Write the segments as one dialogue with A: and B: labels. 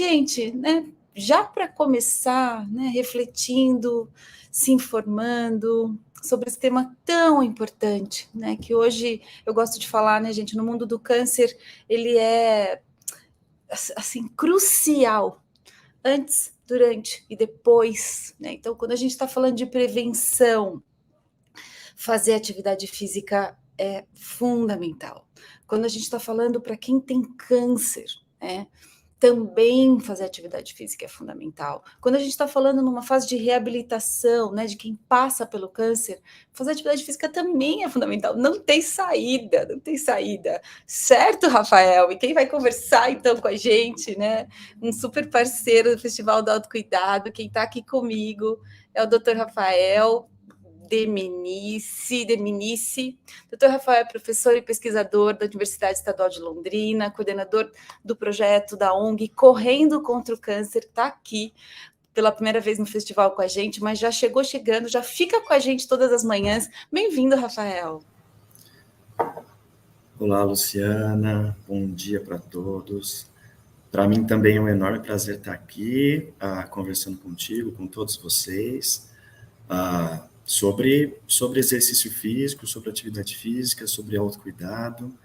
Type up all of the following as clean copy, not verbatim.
A: Gente, né, já para começar, né, refletindo, se informando sobre esse tema tão importante, né, que hoje eu gosto de falar, né, gente, no mundo do câncer, ele é assim crucial antes, durante e depois, né? Então, quando a gente está falando de prevenção, fazer atividade física é fundamental. Quando a gente está falando para quem tem câncer, né? Também fazer atividade física é fundamental. Quando a gente está falando numa fase de reabilitação, né, de quem passa pelo câncer, fazer atividade física também é fundamental. Não tem saída, não tem saída. Certo, Rafael? E quem vai conversar então com a gente, né? Um super parceiro do Festival do Autocuidado, quem está aqui comigo é o Dr. Rafael Deminici. Dr. Rafael é professor e pesquisador da Universidade Estadual de Londrina, coordenador do projeto da ONG Correndo contra o Câncer, está aqui pela primeira vez no festival com a gente, mas já chegou chegando, já fica com a gente todas as manhãs. Bem-vindo, Rafael.
B: Olá, Luciana, bom dia para todos. Para mim também é um enorme prazer estar aqui conversando contigo, com todos vocês, sobre exercício físico, sobre atividade física, sobre autocuidado.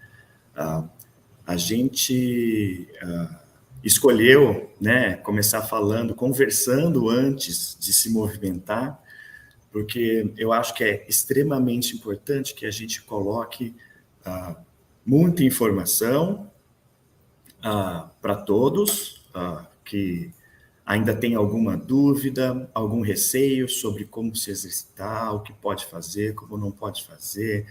B: A gente escolheu, né, começar conversando antes de se movimentar, porque eu acho que é extremamente importante que a gente coloque muita informação para todos que ainda tem alguma dúvida, algum receio sobre como se exercitar, o que pode fazer, como não pode fazer.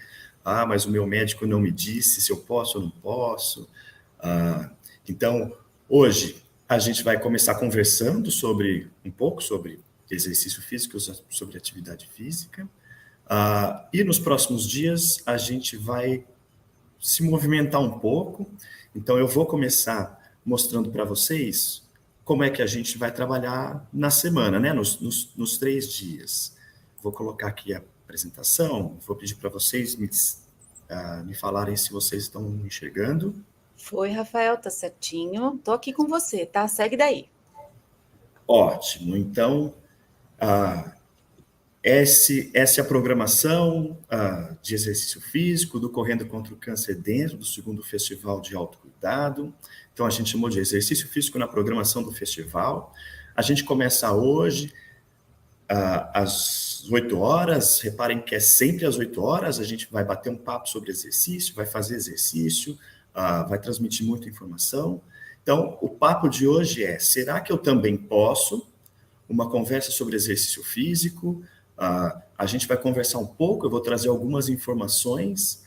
B: Mas o meu médico não me disse se eu posso ou não posso. Então, hoje, a gente vai começar conversando um pouco sobre exercício físico, sobre atividade física. E nos próximos dias, a gente vai se movimentar um pouco. Então, eu vou começar mostrando para vocês como é que a gente vai trabalhar na semana, né? Nos 3 dias. Vou colocar aqui a apresentação, vou pedir para vocês me falarem se vocês estão enxergando.
A: Foi, Rafael, tá certinho. Tô aqui com você, tá? Segue daí.
B: Ótimo. Então, essa é a programação de exercício físico do Correndo contra o Câncer dentro do 2º Festival de Autocuidado. Então, a gente chamou de exercício físico na programação do festival. A gente começa hoje às 8 horas. Reparem que é sempre às 8 horas. A gente vai bater um papo sobre exercício, vai fazer exercício, vai transmitir muita informação. Então, o papo de hoje é: será que eu também posso? Uma conversa sobre exercício físico. A gente vai conversar um pouco, eu vou trazer algumas informações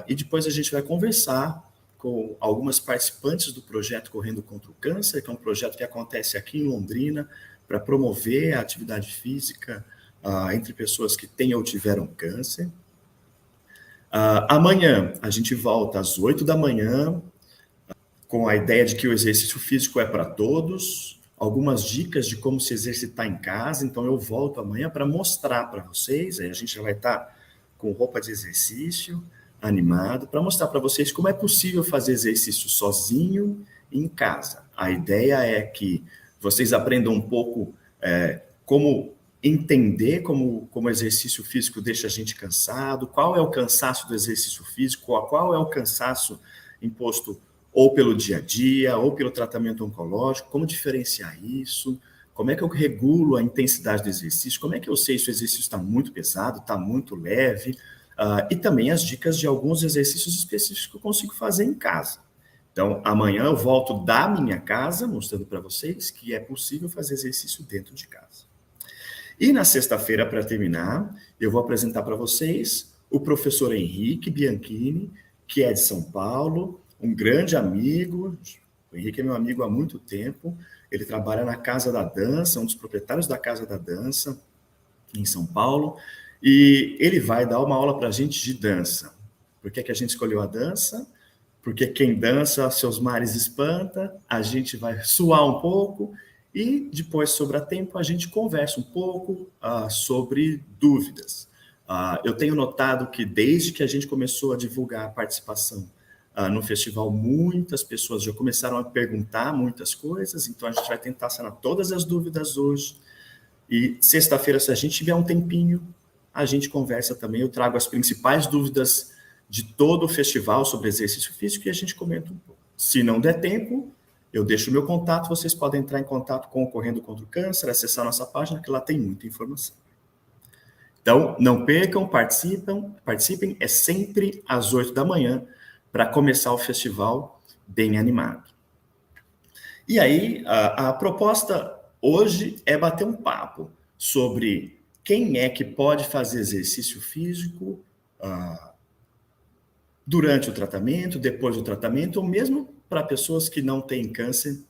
B: e depois a gente vai conversar com algumas participantes do projeto Correndo contra o Câncer, que é um projeto que acontece aqui em Londrina para promover a atividade física entre pessoas que têm ou tiveram câncer. Amanhã a gente volta às 8 da manhã com a ideia de que o exercício físico é para todos, algumas dicas de como se exercitar em casa. Então, eu volto amanhã para mostrar para vocês, aí a gente já vai estar com roupa de exercício, animado, para mostrar para vocês como é possível fazer exercício sozinho em casa. A ideia é que vocês aprendam um pouco como entender como o exercício físico deixa a gente cansado, qual é o cansaço do exercício físico, qual é o cansaço imposto ou pelo dia a dia, ou pelo tratamento oncológico, como diferenciar isso, como é que eu regulo a intensidade do exercício, como é que eu sei se o exercício está muito pesado, está muito leve, e também as dicas de alguns exercícios específicos que eu consigo fazer em casa. Então, amanhã eu volto da minha casa, mostrando para vocês que é possível fazer exercício dentro de casa. E na sexta-feira, para terminar, eu vou apresentar para vocês o professor Henrique Bianchini, que é de São Paulo, um grande amigo. O Henrique é meu amigo há muito tempo. Ele trabalha na Casa da Dança, um dos proprietários da Casa da Dança, em São Paulo. E ele vai dar uma aula para a gente de dança. Por que a gente escolheu a dança? Porque quem dança, seus mares espanta. A gente vai suar um pouco e depois, sobra tempo, a gente conversa um pouco sobre dúvidas. Eu tenho notado que desde que a gente começou a divulgar a participação no festival, muitas pessoas já começaram a perguntar muitas coisas, então a gente vai tentar sanar todas as dúvidas hoje. E sexta-feira, se a gente tiver um tempinho, a gente conversa também. Eu trago as principais dúvidas de todo o festival sobre exercício físico e a gente comenta um pouco. Se não der tempo, eu deixo o meu contato, vocês podem entrar em contato com o Correndo Contra o Câncer, acessar nossa página, que lá tem muita informação. Então, não percam, participem, é sempre às 8 da manhã, para começar o festival bem animado. E aí, a proposta hoje é bater um papo sobre quem é que pode fazer exercício físico durante o tratamento, depois do tratamento, ou mesmo para pessoas que não têm câncer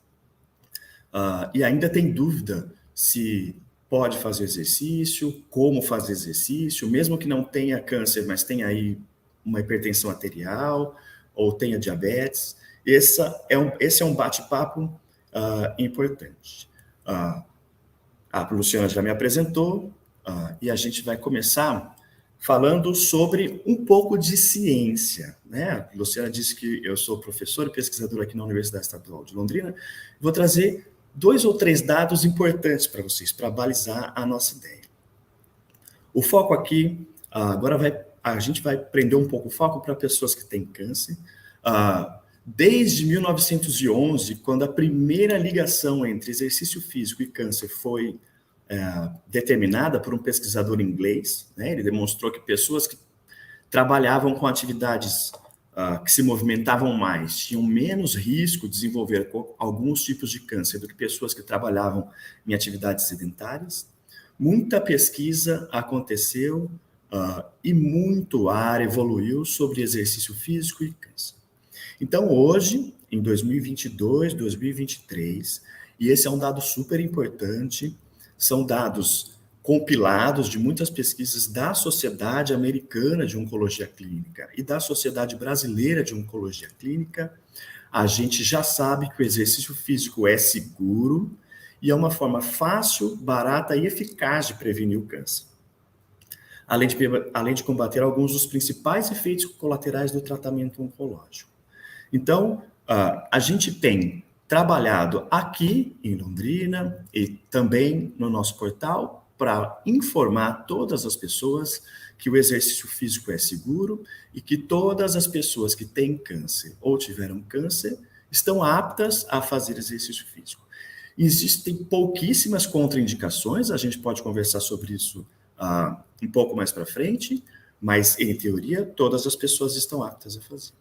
B: e ainda tem dúvida se pode fazer exercício, como fazer exercício, mesmo que não tenha câncer, mas tenha aí uma hipertensão arterial ou tenha diabetes. Esse é um bate-papo importante. A Luciana já me apresentou e a gente vai começar falando sobre um pouco de ciência, né? A Luciana disse que eu sou professor e pesquisador aqui na Universidade Estadual de Londrina. Vou trazer 2 ou 3 dados importantes para vocês, para balizar a nossa ideia. O foco aqui, agora a gente vai prender um pouco o foco para pessoas que têm câncer. Desde 1911, quando a primeira ligação entre exercício físico e câncer foi determinada por um pesquisador inglês, né? Ele demonstrou que pessoas que trabalhavam com atividades que se movimentavam mais tinham menos risco de desenvolver alguns tipos de câncer do que pessoas que trabalhavam em atividades sedentárias. Muita pesquisa aconteceu e muito ar evoluiu sobre exercício físico e câncer. Então, hoje, em 2022, 2023, e esse é um dado super importante, são dados compilados de muitas pesquisas da Sociedade Americana de Oncologia Clínica e da Sociedade Brasileira de Oncologia Clínica. A gente já sabe que o exercício físico é seguro e é uma forma fácil, barata e eficaz de prevenir o câncer, além de combater alguns dos principais efeitos colaterais do tratamento oncológico. Então, a gente tem trabalhado aqui em Londrina e também no nosso portal para informar todas as pessoas que o exercício físico é seguro e que todas as pessoas que têm câncer ou tiveram câncer estão aptas a fazer exercício físico. Existem pouquíssimas contraindicações, a gente pode conversar sobre isso um pouco mais para frente, mas, em teoria, todas as pessoas estão aptas a fazer.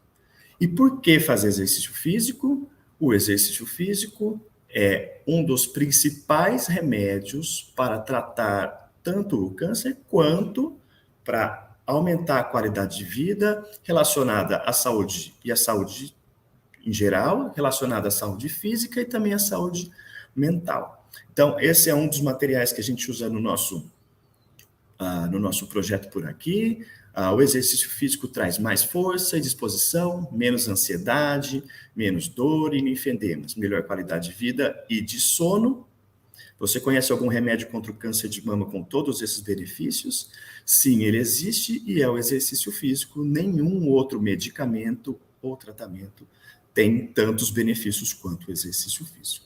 B: E por que fazer exercício físico? O exercício físico é um dos principais remédios para tratar tanto o câncer quanto para aumentar a qualidade de vida relacionada à saúde e à saúde em geral, relacionada à saúde física e também à saúde mental. Então, esse é um dos materiais que a gente usa no nosso projeto por aqui. O exercício físico traz mais força e disposição, menos ansiedade, menos dor e linfoedemas, melhor qualidade de vida e de sono. Você conhece algum remédio contra o câncer de mama com todos esses benefícios? Sim, ele existe e é o exercício físico. Nenhum outro medicamento ou tratamento tem tantos benefícios quanto o exercício físico.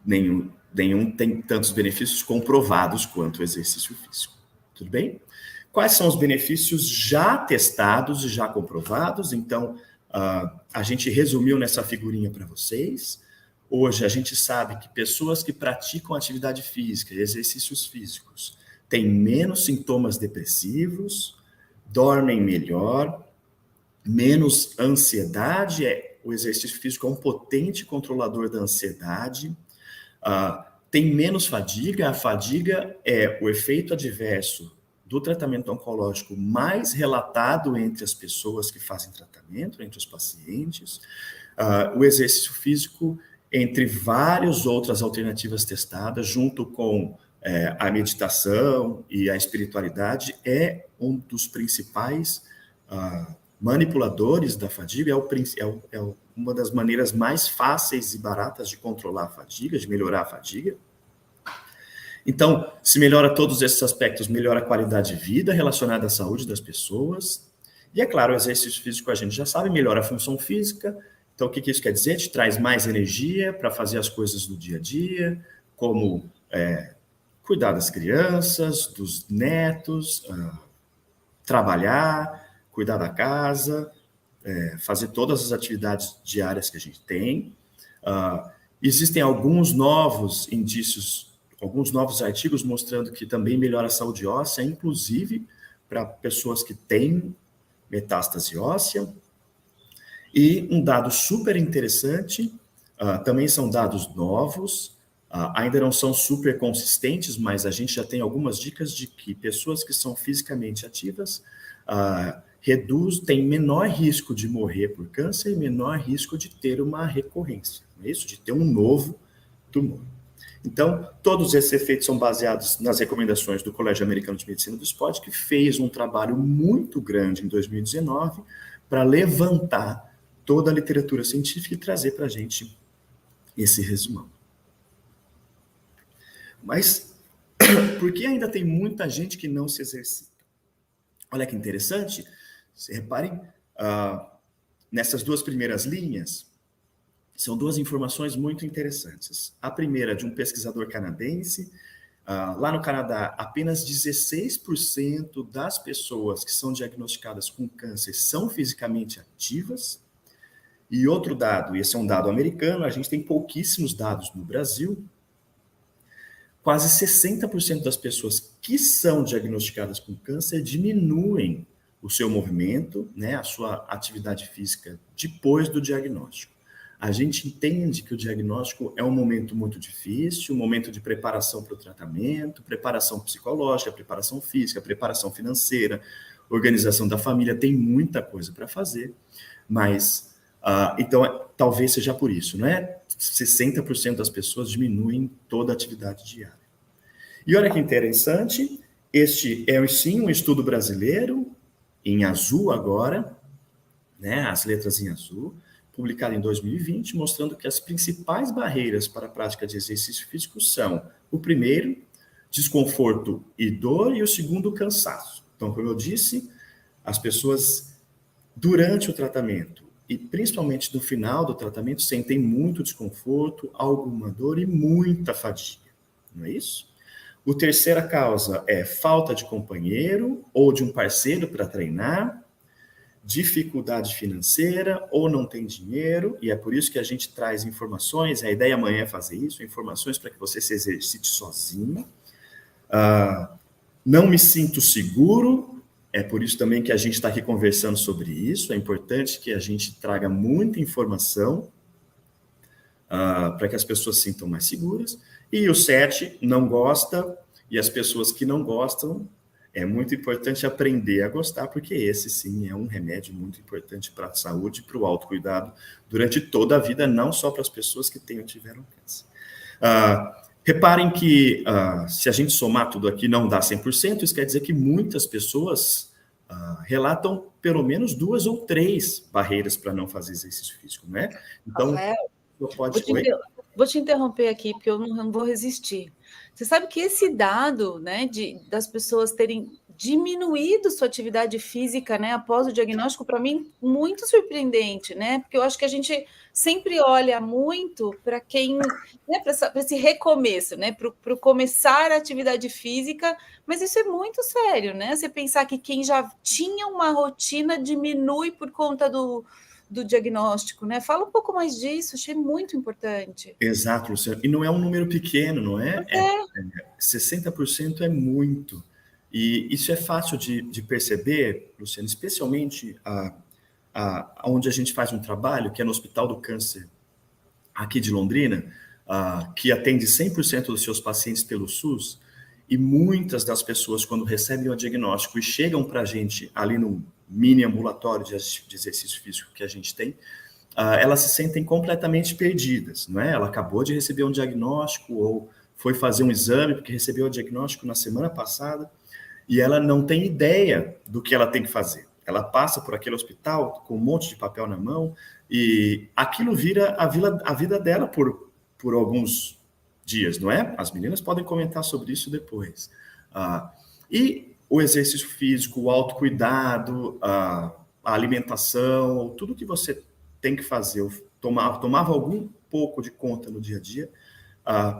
B: Nenhum tem tantos benefícios comprovados quanto o exercício físico. Tudo bem? Quais são os benefícios já testados e já comprovados? Então, a gente resumiu nessa figurinha para vocês. Hoje, a gente sabe que pessoas que praticam atividade física e exercícios físicos têm menos sintomas depressivos, dormem melhor, menos ansiedade. O exercício físico é um potente controlador da ansiedade. Tem menos fadiga. A fadiga é o efeito adverso do tratamento oncológico mais relatado entre as pessoas que fazem tratamento, entre os pacientes. O exercício físico, entre várias outras alternativas testadas, junto com a meditação e a espiritualidade, é um dos principais manipuladores da fadiga, é uma das maneiras mais fáceis e baratas de controlar a fadiga, de melhorar a fadiga. Então, se melhora todos esses aspectos, melhora a qualidade de vida relacionada à saúde das pessoas E é claro, o exercício físico a gente já sabe, melhora a função física. Então, o que isso quer dizer? Te traz mais energia para fazer as coisas do dia a dia, como cuidar das crianças, dos netos, trabalhar, cuidar da casa, fazer todas as atividades diárias que a gente tem. Existem alguns novos indícios, alguns novos artigos mostrando que também melhora a saúde óssea, inclusive para pessoas que têm metástase óssea. E um dado super interessante, também são dados novos, ainda não são super consistentes, mas a gente já tem algumas dicas de que pessoas que são fisicamente ativas têm menor risco de morrer por câncer e menor risco de ter uma recorrência, não é isso? De ter um novo tumor. Então, todos esses efeitos são baseados nas recomendações do Colégio Americano de Medicina do Esporte, que fez um trabalho muito grande em 2019 para levantar toda a literatura científica e trazer para a gente esse resumão. Mas por que ainda tem muita gente que não se exercita? Olha que interessante, reparem, nessas duas primeiras linhas, são duas informações muito interessantes. A primeira de um pesquisador canadense. Lá no Canadá, apenas 16% das pessoas que são diagnosticadas com câncer são fisicamente ativas. E outro dado, esse é um dado americano, a gente tem pouquíssimos dados no Brasil, quase 60% das pessoas que são diagnosticadas com câncer diminuem o seu movimento, né, a sua atividade física depois do diagnóstico. A gente entende que o diagnóstico é um momento muito difícil, um momento de preparação para o tratamento, preparação psicológica, preparação física, preparação financeira, organização da família, tem muita coisa para fazer, mas, então, talvez seja por isso, né? 60% das pessoas diminuem toda a atividade diária. E olha que interessante, este é sim um estudo brasileiro, em azul agora, né? As letras em azul, publicado em 2020, mostrando que as principais barreiras para a prática de exercício físico são, o primeiro, desconforto e dor, e o segundo, cansaço. Então, como eu disse, as pessoas, durante o tratamento, e principalmente no final do tratamento, sentem muito desconforto, alguma dor e muita fadiga, não é isso? A terceira causa é falta de companheiro ou de um parceiro para treinar, dificuldade financeira ou não tem dinheiro, e é por isso que a gente traz informações, a ideia amanhã é fazer isso, informações para que você se exercite sozinho. Não me sinto seguro, é por isso também que a gente está aqui conversando sobre isso, é importante que a gente traga muita informação para que as pessoas se sintam mais seguras. E o 7, não gosta, e as pessoas que não gostam, é muito importante aprender a gostar, porque esse, sim, é um remédio muito importante para a saúde e para o autocuidado durante toda a vida, não só para as pessoas que têm ou tiveram câncer. Reparem que, se a gente somar tudo aqui, não dá 100%, isso quer dizer que muitas pessoas relatam pelo menos 2 ou 3 barreiras para não fazer exercício físico, né? Então, pode...
A: Vou te interromper aqui, porque eu não vou resistir. Você sabe que esse dado, né, das pessoas terem diminuído sua atividade física, né, após o diagnóstico, para mim, muito surpreendente, né? Porque eu acho que a gente sempre olha muito para quem, né, para esse recomeço, né, para começar a atividade física, mas isso é muito sério, né? Você pensar que quem já tinha uma rotina diminui por conta do diagnóstico, né? Fala um pouco mais disso, achei muito importante.
B: Exato, Luciano. E não é um número pequeno, não é? 60% é muito. E isso é fácil de perceber, Luciano, especialmente onde a gente faz um trabalho, que é no Hospital do Câncer, aqui de Londrina, que atende 100% dos seus pacientes pelo SUS, e muitas das pessoas, quando recebem o diagnóstico e chegam para a gente ali no mini ambulatório de exercício físico que a gente tem, elas se sentem completamente perdidas, não é? Ela acabou de receber um diagnóstico ou foi fazer um exame porque recebeu o diagnóstico na semana passada e ela não tem ideia do que ela tem que fazer. Ela passa por aquele hospital com um monte de papel na mão e aquilo vira a vida dela por alguns dias, não é? As meninas podem comentar sobre isso depois. E o exercício físico, o autocuidado, a alimentação, tudo que você tem que fazer, tomava algum pouco de conta no dia a dia,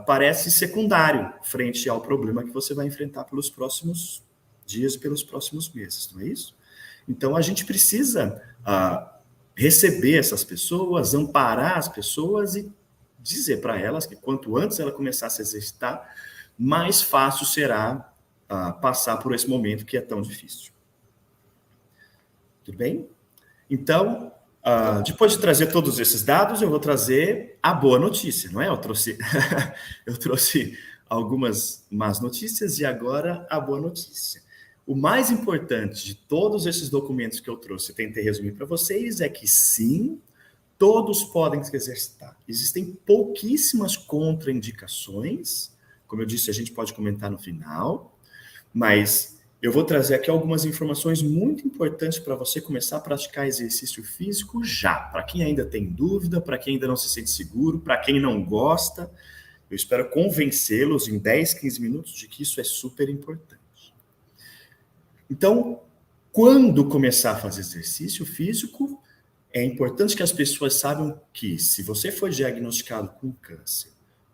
B: parece secundário frente ao problema que você vai enfrentar pelos próximos dias, pelos próximos meses, não é isso? Então, a gente precisa receber essas pessoas, amparar as pessoas e dizer para elas que quanto antes ela começar a se exercitar, mais fácil será passar por esse momento que é tão difícil. Tudo bem? Então, depois de trazer todos esses dados, eu vou trazer a boa notícia, não é? Eu trouxe algumas más notícias e agora a boa notícia. O mais importante de todos esses documentos que eu trouxe, tentei resumir para vocês, é que sim, todos podem se exercitar. Existem pouquíssimas contraindicações, como eu disse, a gente pode comentar no final, mas eu vou trazer aqui algumas informações muito importantes para você começar a praticar exercício físico já. Para quem ainda tem dúvida, para quem ainda não se sente seguro, para quem não gosta, eu espero convencê-los em 10, 15 minutos de que isso é super importante. Então, quando começar a fazer exercício físico, é importante que as pessoas saibam que se você for diagnosticado com câncer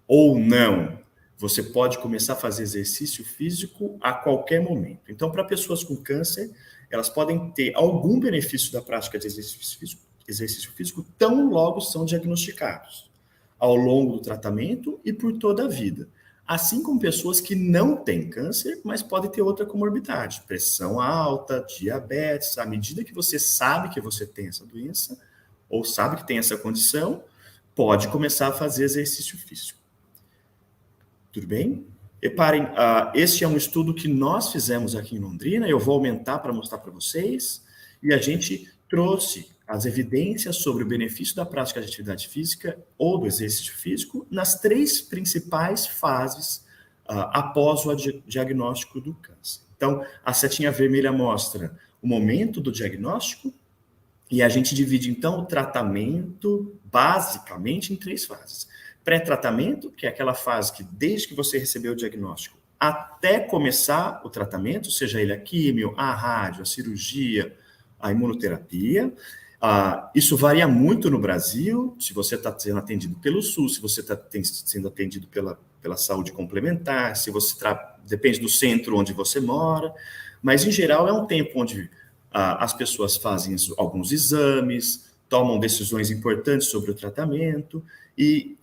B: ou não, você pode começar a fazer exercício físico a qualquer momento. Então, para pessoas com câncer, elas podem ter algum benefício da prática de exercício físico tão logo são diagnosticados, ao longo do tratamento e por toda a vida. Assim como pessoas que não têm câncer, mas podem ter outra comorbidade, pressão alta, diabetes. À medida que você sabe que você tem essa doença, ou sabe que tem essa condição, pode começar a fazer exercício físico. Tudo bem? Reparem, este é um estudo que nós fizemos aqui em Londrina, eu vou aumentar para mostrar para vocês, e a gente trouxe as evidências sobre o benefício da prática de atividade física ou do exercício físico nas 3 principais fases após o diagnóstico do câncer. Então, a setinha vermelha mostra o momento do diagnóstico e a gente divide, então, o tratamento basicamente em 3 fases. Pré-tratamento, que é aquela fase que desde que você recebeu o diagnóstico até começar o tratamento, seja ele a químio, a rádio, a cirurgia, a imunoterapia. Isso varia muito no Brasil, se você está sendo atendido pelo SUS, se você está sendo atendido pela saúde complementar, se você depende do centro onde você mora, mas em geral é um tempo onde as pessoas fazem alguns exames, tomam decisões importantes sobre o tratamento, e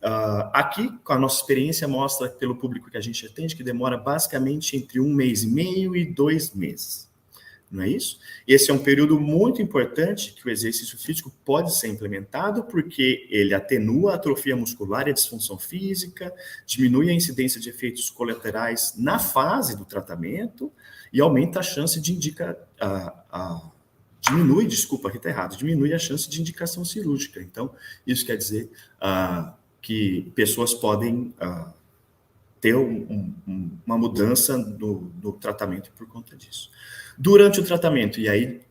B: aqui, com a nossa experiência, mostra pelo público que a gente atende que demora basicamente entre 1 mês e meio e 2 meses. Não é isso? Esse é um período muito importante que o exercício físico pode ser implementado porque ele atenua a atrofia muscular e a disfunção física, diminui a incidência de efeitos colaterais na fase do tratamento e aumenta a chance de diminui a chance de indicação cirúrgica. Então, isso quer dizer que pessoas podem ter uma mudança no tratamento por conta disso. Durante o tratamento, e aí,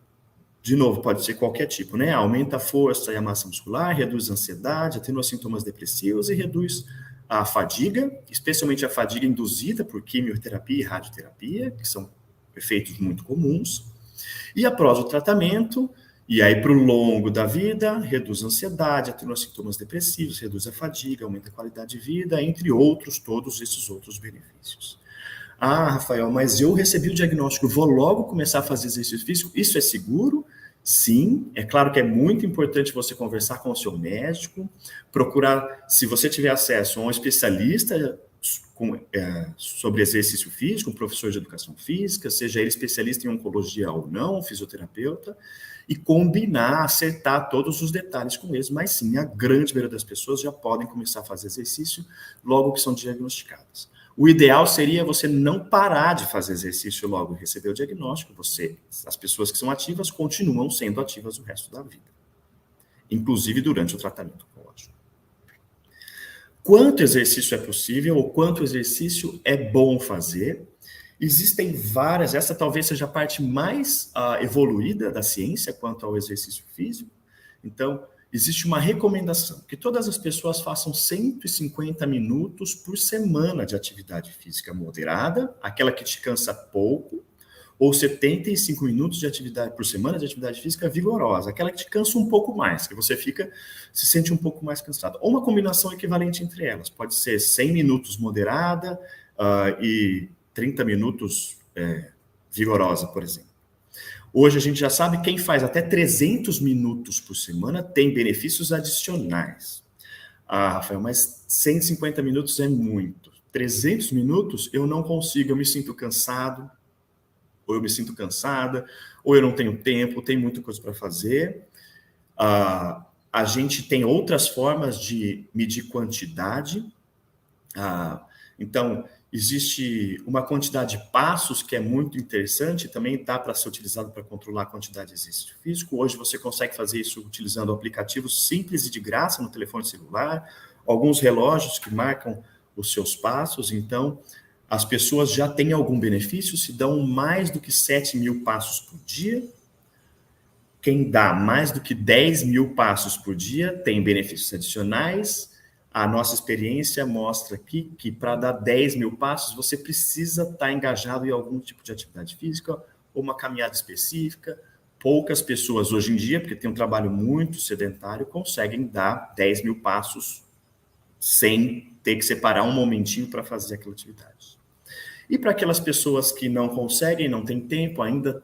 B: de novo, pode ser qualquer tipo, né? Aumenta a força e a massa muscular, reduz a ansiedade, atenua sintomas depressivos e reduz a fadiga, especialmente a fadiga induzida por quimioterapia e radioterapia, que são efeitos muito comuns. E após o tratamento, e aí para o longo da vida, reduz a ansiedade, atenua sintomas depressivos, reduz a fadiga, aumenta a qualidade de vida, entre outros, todos esses outros benefícios. Rafael, mas eu recebi o diagnóstico, vou logo começar a fazer exercício físico, isso é seguro? Sim, é claro que é muito importante você conversar com o seu médico, procurar, se você tiver acesso a um especialista sobre exercício físico, um professor de educação física, seja ele especialista em oncologia ou não, um fisioterapeuta, e combinar, acertar todos os detalhes com eles, mas sim, a grande maioria das pessoas já podem começar a fazer exercício logo que são diagnosticadas. O ideal seria você não parar de fazer exercício logo receber o diagnóstico. As pessoas que são ativas continuam sendo ativas o resto da vida, inclusive durante o tratamento oncológico. Quanto exercício é possível ou quanto exercício é bom fazer? Existem várias, essa talvez seja a parte mais evoluída da ciência quanto ao exercício físico. Então, existe uma recomendação que todas as pessoas façam 150 minutos por semana de atividade física moderada, aquela que te cansa pouco, ou 75 minutos de atividade por semana de atividade física vigorosa, aquela que te cansa um pouco mais, que você se sente um pouco mais cansado. Ou uma combinação equivalente entre elas. Pode ser 100 minutos moderada e 30 minutos vigorosa, por exemplo. Hoje a gente já sabe, quem faz até 300 minutos por semana tem benefícios adicionais. Rafael, mas 150 minutos é muito. 300 minutos eu não consigo, eu me sinto cansado, ou eu me sinto cansada, ou eu não tenho tempo, tem muita coisa para fazer. A gente tem outras formas de medir quantidade. Então, existe uma quantidade de passos que é muito interessante, também dá para ser utilizado para controlar a quantidade de exercício físico. Hoje você consegue fazer isso utilizando aplicativos simples e de graça no telefone celular, alguns relógios que marcam os seus passos. Então, as pessoas já têm algum benefício, se dão mais do que 7 mil passos por dia. Quem dá mais do que 10 mil passos por dia tem benefícios adicionais. A nossa experiência mostra aqui que para dar 10 mil passos, você precisa estar engajado em algum tipo de atividade física ou uma caminhada específica. Poucas pessoas hoje em dia, porque tem um trabalho muito sedentário, conseguem dar 10 mil passos sem ter que separar um momentinho para fazer aquela atividade. E para aquelas pessoas que não conseguem, não têm tempo, ainda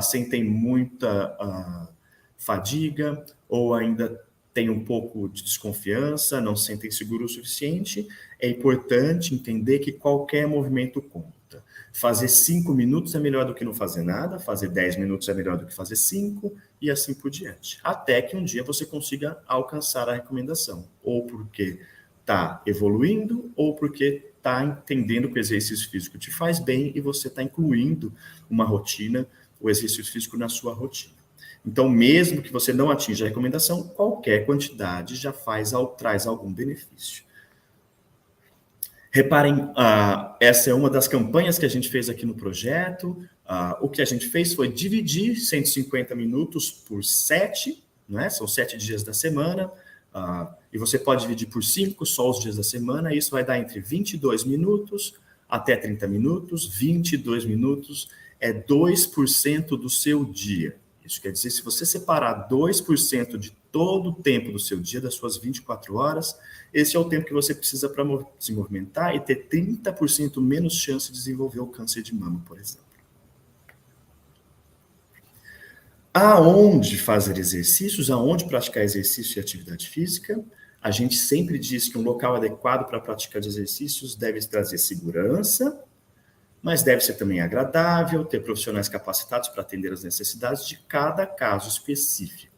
B: sentem muita fadiga ou ainda tem um pouco de desconfiança, não se sentem seguros o suficiente, é importante entender que qualquer movimento conta. Fazer 5 minutos é melhor do que não fazer nada, fazer 10 minutos é melhor do que fazer 5, e assim por diante. Até que um dia você consiga alcançar a recomendação, ou porque está evoluindo, ou porque está entendendo que o exercício físico te faz bem e você está incluindo uma rotina, o exercício físico na sua rotina. Então, mesmo que você não atinja a recomendação, qualquer quantidade já traz algum benefício. Reparem, essa é uma das campanhas que a gente fez aqui no projeto. O que a gente fez foi dividir 150 minutos por 7, né? São 7 dias da semana, e você pode dividir por 5, só os dias da semana, isso vai dar entre 22 minutos até 30 minutos, 22 minutos é 2% do seu dia. Isso quer dizer, se você separar 2% de todo o tempo do seu dia, das suas 24 horas, esse é o tempo que você precisa para se movimentar e ter 30% menos chance de desenvolver o câncer de mama, por exemplo. Aonde fazer exercícios, aonde praticar exercício e atividade física, a gente sempre diz que um local adequado para praticar de exercícios deve trazer segurança, mas deve ser também agradável, ter profissionais capacitados para atender as necessidades de cada caso específico.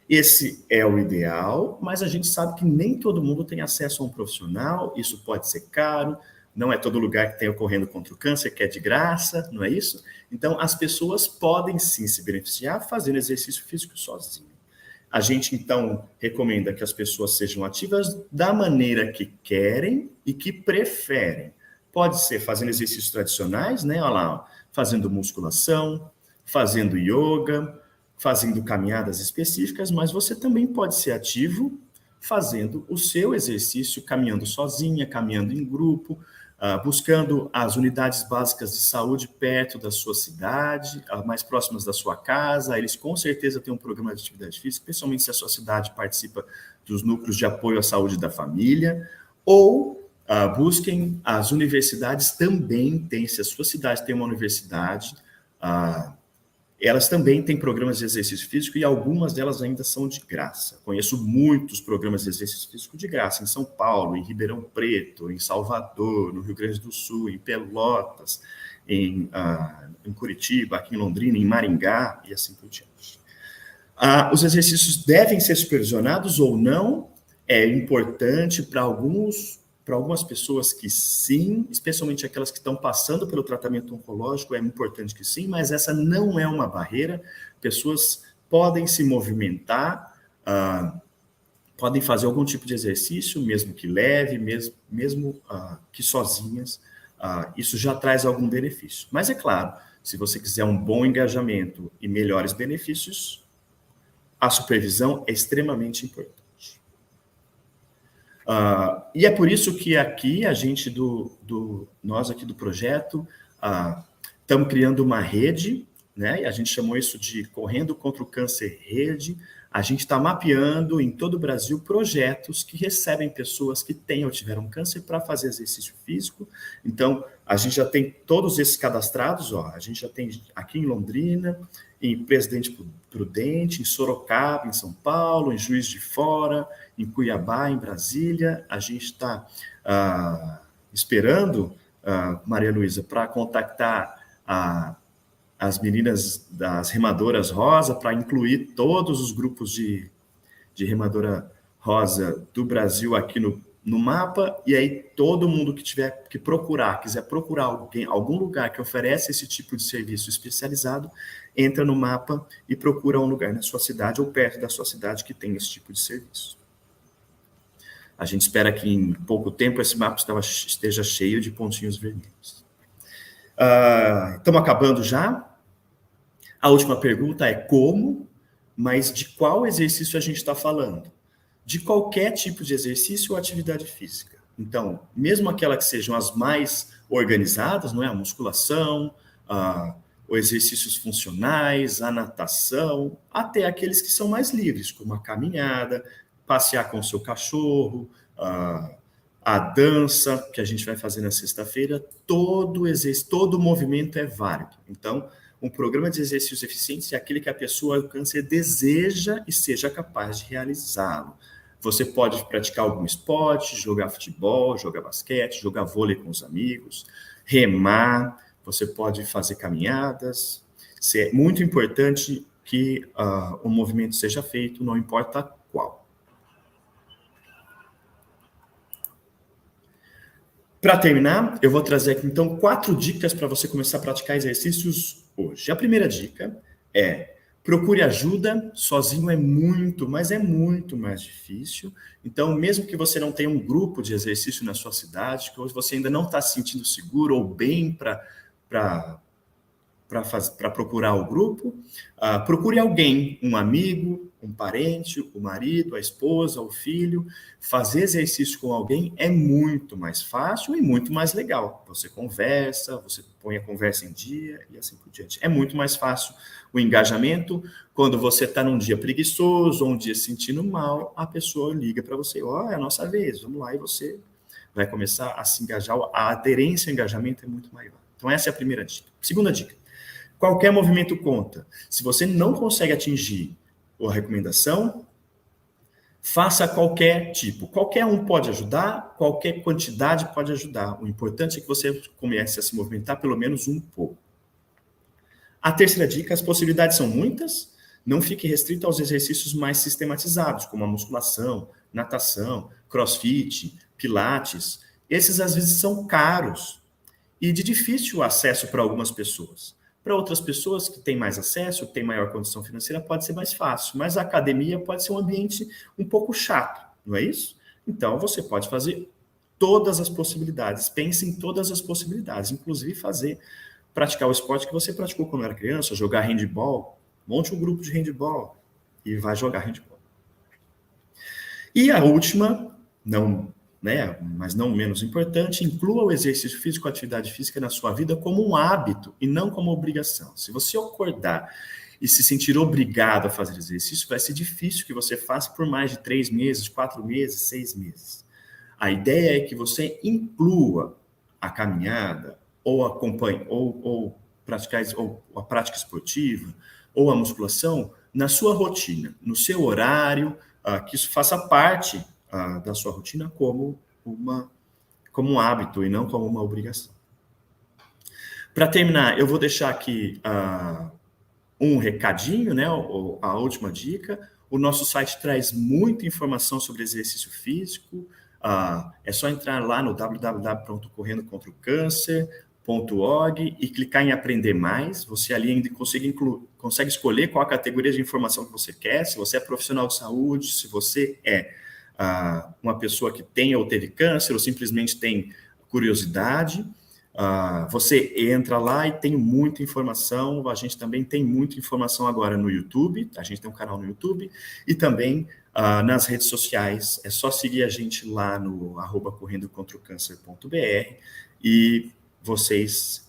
B: Esse é o ideal, mas a gente sabe que nem todo mundo tem acesso a um profissional, isso pode ser caro, não é todo lugar que tem ocorrendo contra o câncer, que é de graça, não é isso? Então, as pessoas podem sim se beneficiar fazendo exercício físico sozinho. A gente, então, recomenda que as pessoas sejam ativas da maneira que querem e que preferem. Pode ser fazendo exercícios tradicionais, né? Olha lá, fazendo musculação, fazendo yoga, fazendo caminhadas específicas, mas você também pode ser ativo fazendo o seu exercício, caminhando sozinha, caminhando em grupo, buscando as unidades básicas de saúde perto da sua cidade, mais próximas da sua casa. Eles com certeza têm um programa de atividade física, especialmente se a sua cidade participa dos núcleos de apoio à saúde da família, ou busquem as universidades também têm, se a sua cidade tem uma universidade, elas também têm programas de exercício físico e algumas delas ainda são de graça. Conheço muitos programas de exercício físico de graça em São Paulo, em Ribeirão Preto, em Salvador, no Rio Grande do Sul, em Pelotas, em Curitiba, aqui em Londrina, em Maringá e assim por diante. Os exercícios devem ser supervisionados ou não, é importante para algumas pessoas que sim, especialmente aquelas que estão passando pelo tratamento oncológico, é importante que sim, mas essa não é uma barreira. Pessoas podem se movimentar, podem fazer algum tipo de exercício, mesmo que leve, mesmo que sozinhas, isso já traz algum benefício. Mas é claro, se você quiser um bom engajamento e melhores benefícios, a supervisão é extremamente importante. E é por isso que aqui a gente, nós aqui do projeto, Estamos criando uma rede, né? E a gente chamou isso de Correndo contra o Câncer Rede. A gente está mapeando em todo o Brasil projetos que recebem pessoas que têm ou tiveram câncer para fazer exercício físico. Então, a gente já tem todos esses cadastrados, ó. A gente já tem aqui em Londrina, em Presidente Prudente, em Sorocaba, em São Paulo, em Juiz de Fora, em Cuiabá, em Brasília. A gente está esperando, Maria Luísa, para contactar as meninas das Remadoras Rosa, para incluir todos os grupos de Remadora Rosa do Brasil aqui no mapa, e aí todo mundo que tiver que procurar, quiser procurar algum lugar que oferece esse tipo de serviço especializado, entra no mapa e procura um lugar na sua cidade ou perto da sua cidade que tem esse tipo de serviço. A gente espera que em pouco tempo esse mapa esteja cheio de pontinhos vermelhos. Estamos acabando já. A última pergunta é como, mas de qual exercício a gente está falando? De qualquer tipo de exercício ou atividade física. Então, mesmo aquelas que sejam as mais organizadas, não é? A musculação, os exercícios funcionais, a natação, até aqueles que são mais livres, como a caminhada, passear com o seu cachorro, a dança, que a gente vai fazer na sexta-feira, todo movimento é válido. Então, um programa de exercícios eficientes é aquele que a pessoa com câncer deseja e seja capaz de realizá-lo. Você pode praticar algum esporte, jogar futebol, jogar basquete, jogar vôlei com os amigos, remar, você pode fazer caminhadas. É muito importante que o movimento seja feito, não importa qual. Para terminar, eu vou trazer aqui, então, 4 dicas para você começar a praticar exercícios hoje. A primeira dica é: procure ajuda. Sozinho é muito, mas é muito mais difícil. Então, mesmo que você não tenha um grupo de exercício na sua cidade, que você ainda não está se sentindo seguro ou bem para procurar o grupo, procure alguém, um amigo, um parente, o marido, a esposa, o filho. Fazer exercício com alguém é muito mais fácil e muito mais legal. Você conversa, você põe a conversa em dia e assim por diante. É muito mais fácil o engajamento. Quando você está num dia preguiçoso ou um dia se sentindo mal, a pessoa liga para você: é a nossa vez, vamos lá, e você vai começar a se engajar. A aderência ao engajamento é muito maior. Então, essa é a primeira dica. Segunda dica: qualquer movimento conta. Se você não consegue atingir a recomendação, faça qualquer tipo. Qualquer um pode ajudar, qualquer quantidade pode ajudar. O importante é que você comece a se movimentar pelo menos um pouco. A terceira dica: as possibilidades são muitas. Não fique restrito aos exercícios mais sistematizados, como a musculação, natação, crossfit, pilates. Esses, às vezes, são caros e de difícil acesso para algumas pessoas. Para outras pessoas que têm mais acesso, que têm maior condição financeira, pode ser mais fácil. Mas a academia pode ser um ambiente um pouco chato, não é isso? Então, você pode fazer todas as possibilidades. Pense em todas as possibilidades, inclusive praticar o esporte que você praticou quando era criança, jogar handball. Monte um grupo de handball e vai jogar handball. E a última, mas não menos importante: inclua o exercício físico, a atividade física na sua vida como um hábito e não como obrigação. Se você acordar e se sentir obrigado a fazer exercício, vai ser difícil que você faça por mais de 3 meses, 4 meses, 6 meses. A ideia é que você inclua a caminhada, ou acompanhe, ou a prática esportiva, ou a musculação na sua rotina, no seu horário, que isso faça parte da sua rotina como um hábito e não como uma obrigação. Para terminar, eu vou deixar aqui um recadinho, né? A última dica. O nosso site traz muita informação sobre exercício físico. É só entrar lá no www.correndocontraocâncer.org e clicar em aprender mais. Você ali ainda consegue escolher qual a categoria de informação que você quer, se você é profissional de saúde, se você é uma pessoa que tem ou teve câncer ou simplesmente tem curiosidade. Você entra lá e tem muita informação. A gente também tem muita informação agora no YouTube. A gente tem um canal no YouTube e também nas redes sociais. É só seguir a gente lá no @correndocontraocâncer.br e vocês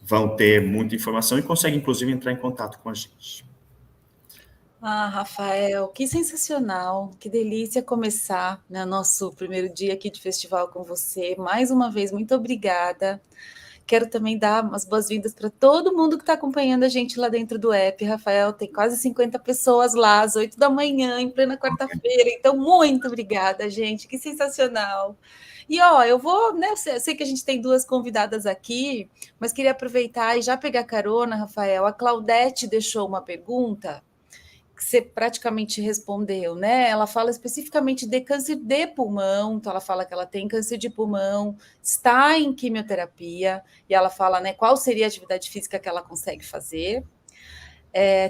B: vão ter muita informação e conseguem, inclusive, entrar em contato com a gente.
A: Ah, Rafael, que sensacional, que delícia começar, né, nosso primeiro dia aqui de festival com você. Mais uma vez, muito obrigada. Quero também dar umas boas-vindas para todo mundo que está acompanhando a gente lá dentro do app. Rafael, tem quase 50 pessoas lá, às 8 da manhã, em plena quarta-feira. Então, muito obrigada, gente. Que sensacional. E, ó, eu vou, né, eu sei que a gente tem duas convidadas aqui, mas queria aproveitar e já pegar carona, Rafael. A Claudete deixou uma pergunta que você praticamente respondeu, né? Ela fala especificamente de câncer de pulmão, então ela fala que ela tem câncer de pulmão, está em quimioterapia, e ela fala, né, qual seria a atividade física que ela consegue fazer.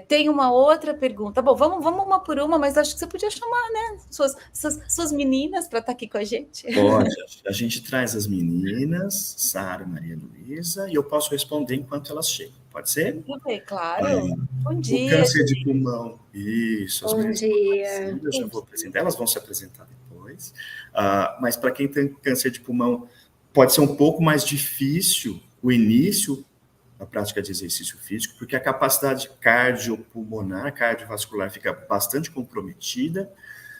A: Tem uma outra pergunta. Bom, vamos uma por uma, mas acho que você podia chamar, né, suas meninas para estar aqui com a gente.
B: Pode, a gente traz as meninas, Sara, Maria Luísa, e eu posso responder enquanto elas chegam. Pode ser?
A: Tudo bem, claro. Bom
B: O
A: dia,
B: câncer de pulmão, isso, as
C: Bom
B: meninas estão
C: dia.
B: aparecendo, eu já vou apresentar, elas vão se apresentar depois. Mas para quem tem câncer de pulmão, pode ser um pouco mais difícil o início da prática de exercício físico, porque a capacidade cardiopulmonar, cardiovascular fica bastante comprometida,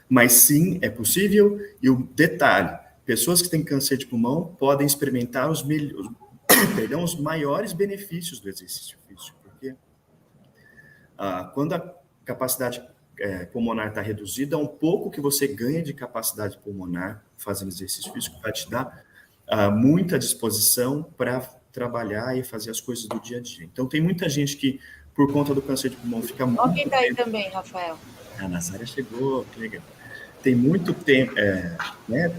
B: mas sim, é possível. E o detalhe, pessoas que têm câncer de pulmão podem experimentar os maiores benefícios do exercício físico, porque quando a capacidade pulmonar está reduzida, um pouco que você ganha de capacidade pulmonar fazendo exercício físico vai te dar muita disposição para trabalhar e fazer as coisas do dia a dia. Então, tem muita gente que, por conta do câncer de pulmão, fica muito...
A: Olha quem está aí também, Rafael.
B: A Nazária chegou, que legal. Tem muito tempo, né?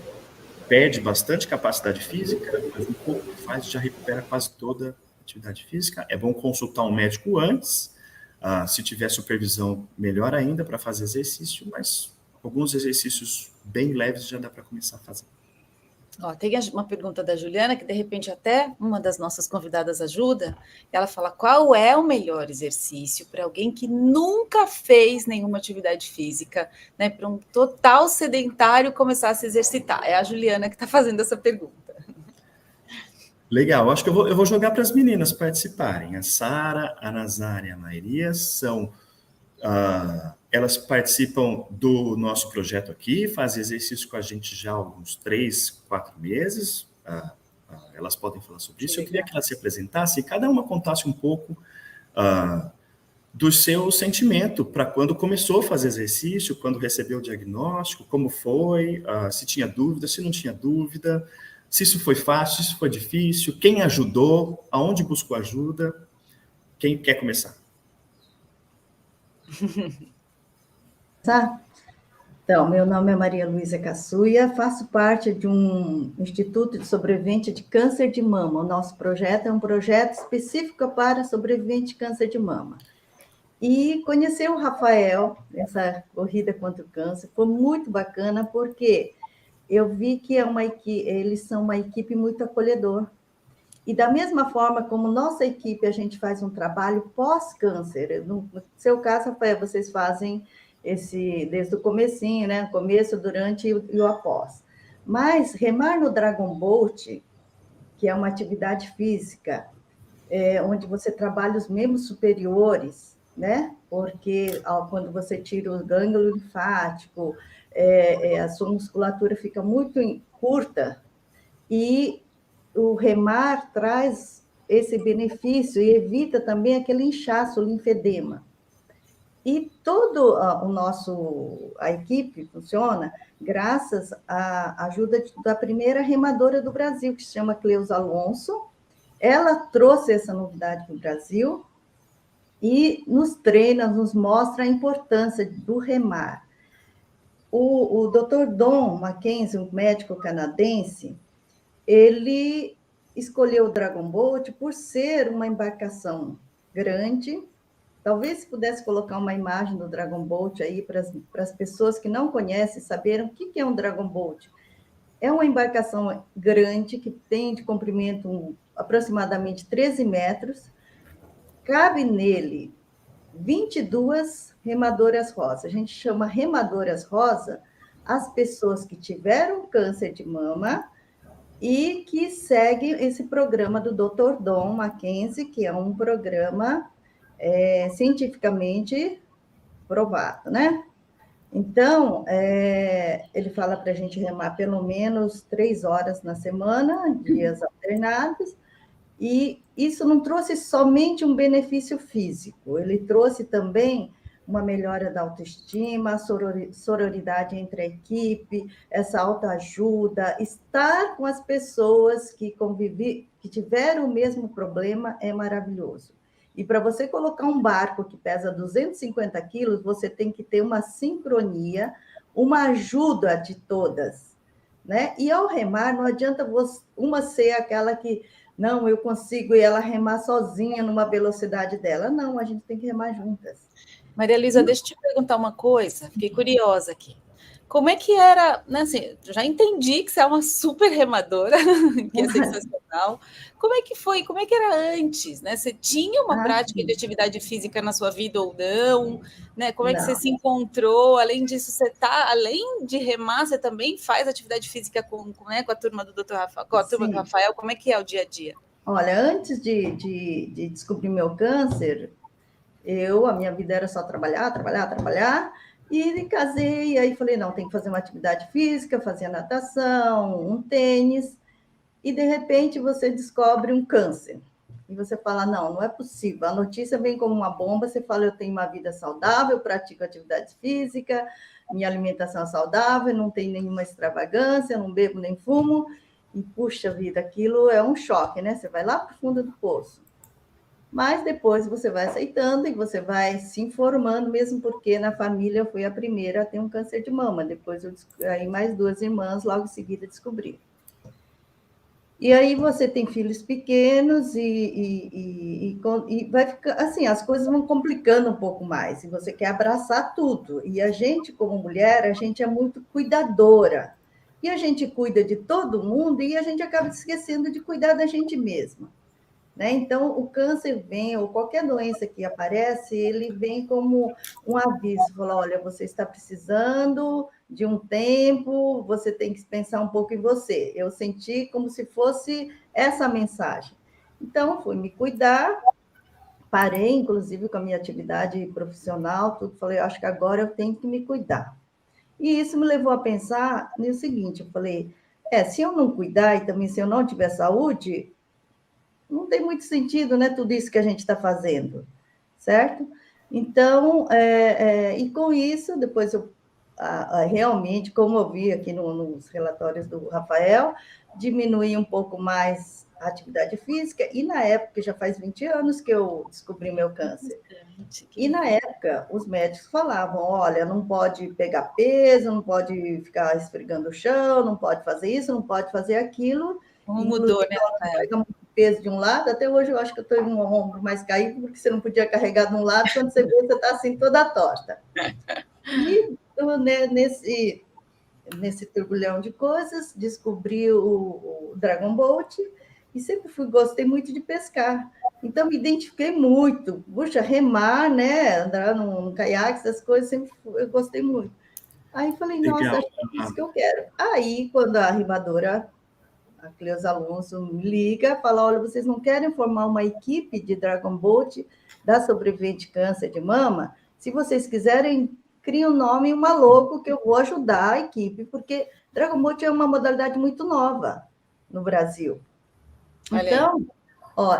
B: Perde bastante capacidade física, mas um pouco que faz já recupera quase toda a atividade física. É bom consultar um médico antes, se tiver supervisão, melhor ainda para fazer exercício, mas alguns exercícios bem leves já dá para começar a fazer.
A: Ó, tem uma pergunta da Juliana, que de repente até uma das nossas convidadas ajuda. Ela fala, qual é o melhor exercício para alguém que nunca fez nenhuma atividade física, né, para um total sedentário começar a se exercitar? É a Juliana que está fazendo essa pergunta.
B: Legal, acho que eu vou jogar para as meninas participarem. A Sara, a Nazária e a Maria são... elas participam do nosso projeto aqui, fazem exercício com a gente já há uns 3, 4 meses. Elas podem falar sobre isso. Eu queria que elas se apresentassem e cada uma contasse um pouco do seu sentimento para quando começou a fazer exercício, quando recebeu o diagnóstico, como foi, se tinha dúvida, se não tinha dúvida, se isso foi fácil, se isso foi difícil, quem ajudou, aonde buscou ajuda. Quem quer começar?
C: Tá? Então, meu nome é Maria Luísa Cassuia, faço parte de um Instituto de Sobrevivente de Câncer de Mama. O nosso projeto é um projeto específico para sobrevivente de câncer de mama. E conhecer o Rafael, essa corrida contra o câncer, foi muito bacana, porque eu vi que eles são uma equipe muito acolhedora. E da mesma forma como nossa equipe, a gente faz um trabalho pós-câncer. No seu caso, Rafael, vocês fazem desde o comecinho, né? Começo, durante e o após. Mas remar no Dragon Boat, que é uma atividade física, onde você trabalha os membros superiores, né? Porque quando você tira o gânglio linfático, a sua musculatura fica muito curta, e o remar traz esse benefício e evita também aquele inchaço, o linfedema. E a equipe funciona graças à ajuda da primeira remadora do Brasil, que se chama Cleusa Alonso. Ela trouxe essa novidade para o Brasil e nos treina, nos mostra a importância do remar. O Dr. Don Mackenzie, um médico canadense, ele escolheu o Dragon Boat por ser uma embarcação grande. Talvez se pudesse colocar uma imagem do Dragon Boat aí para as pessoas que não conhecem saberem o que é um Dragon Boat. É uma embarcação grande que tem de comprimento aproximadamente 13 metros. Cabe nele 22 remadoras rosa. A gente chama remadoras rosa as pessoas que tiveram câncer de mama e que segue esse programa do Dr. Don Mackenzie, que é um programa cientificamente provado, né? Então, ele fala para a gente remar pelo menos 3 horas na semana, dias alternados, e isso não trouxe somente um benefício físico, ele trouxe também uma melhora da autoestima, a sororidade entre a equipe, essa autoajuda, estar com as pessoas que que tiveram o mesmo problema é maravilhoso. E para você colocar um barco que pesa 250 quilos, você tem que ter uma sincronia, uma ajuda de todas, né? E ao remar, não adianta uma ser aquela que não, eu consigo e ela remar sozinha numa velocidade dela. Não, a gente tem que remar juntas.
A: Maria Luísa, deixa eu te perguntar uma coisa, fiquei curiosa aqui. Como é que era, né, assim, já entendi que você é uma super remadora, que é sensacional. Como é que foi? Como é que era antes, né? Você tinha uma prática de atividade física na sua vida ou não? Né? Como é que você se encontrou? Além disso, além de remar, você também faz atividade física né, com a turma do Dr. Rafael, com a turma do Rafael? Como é que é o dia a dia?
C: Olha, antes de descobrir meu câncer, a minha vida era só trabalhar, trabalhar, trabalhar, e casei, e aí falei, não, tem que fazer uma atividade física, fazer natação, um tênis, e de repente você descobre um câncer. E você fala, não, não é possível. A notícia vem como uma bomba, você fala, eu tenho uma vida saudável, pratico atividade física, minha alimentação é saudável, não tem nenhuma extravagância, não bebo nem fumo, e puxa vida, aquilo é um choque, né? Você vai lá para o fundo do poço. Mas depois você vai aceitando e você vai se informando, mesmo porque na família eu fui a primeira a ter um câncer de mama. Depois aí mais 2 irmãs logo em seguida descobriram. E aí você tem filhos pequenos e vai ficar assim, as coisas vão complicando um pouco mais, e você quer abraçar tudo. E a gente, como mulher, a gente é muito cuidadora. E a gente cuida de todo mundo e a gente acaba esquecendo de cuidar da gente mesma. Né? Então, o câncer vem, ou qualquer doença que aparece, ele vem como um aviso, fala, olha, você está precisando de um tempo, você tem que pensar um pouco em você. Eu senti como se fosse essa mensagem. Então, fui me cuidar, parei, inclusive, com a minha atividade profissional, tudo, falei, acho que agora eu tenho que me cuidar. E isso me levou a pensar no seguinte, eu falei, se eu não cuidar e também se eu não tiver saúde, não tem muito sentido, né, tudo isso que a gente está fazendo, certo? Então, e com isso, depois eu realmente, como eu vi aqui nos relatórios do Rafael, diminuí um pouco mais a atividade física, e na época, já faz 20 anos que eu descobri meu câncer. E na época, os médicos falavam, olha, não pode pegar peso, não pode ficar esfregando o chão, não pode fazer isso, não pode fazer aquilo.
A: Como mudou, né, Rafael?
C: Pega muito peso de um lado, até hoje eu acho que eu estou em um ombro mais caído, porque você não podia carregar de um lado, quando você vê, você está assim toda torta. E nesse turbilhão de coisas, descobri o Dragon Boat, e sempre gostei muito de pescar. Então, me identifiquei muito. Puxa, remar, né? Andar num caiaque, essas coisas, sempre eu gostei muito. Aí falei, nossa, acho que é isso que eu quero. Aí, quando a remadora, a Cleusa Alonso, me liga, fala, olha, vocês não querem formar uma equipe de Dragon Boat da sobrevivente câncer de mama? Se vocês quiserem, crie um nome e uma logo que eu vou ajudar a equipe, porque Dragon Boat é uma modalidade muito nova no Brasil. Então,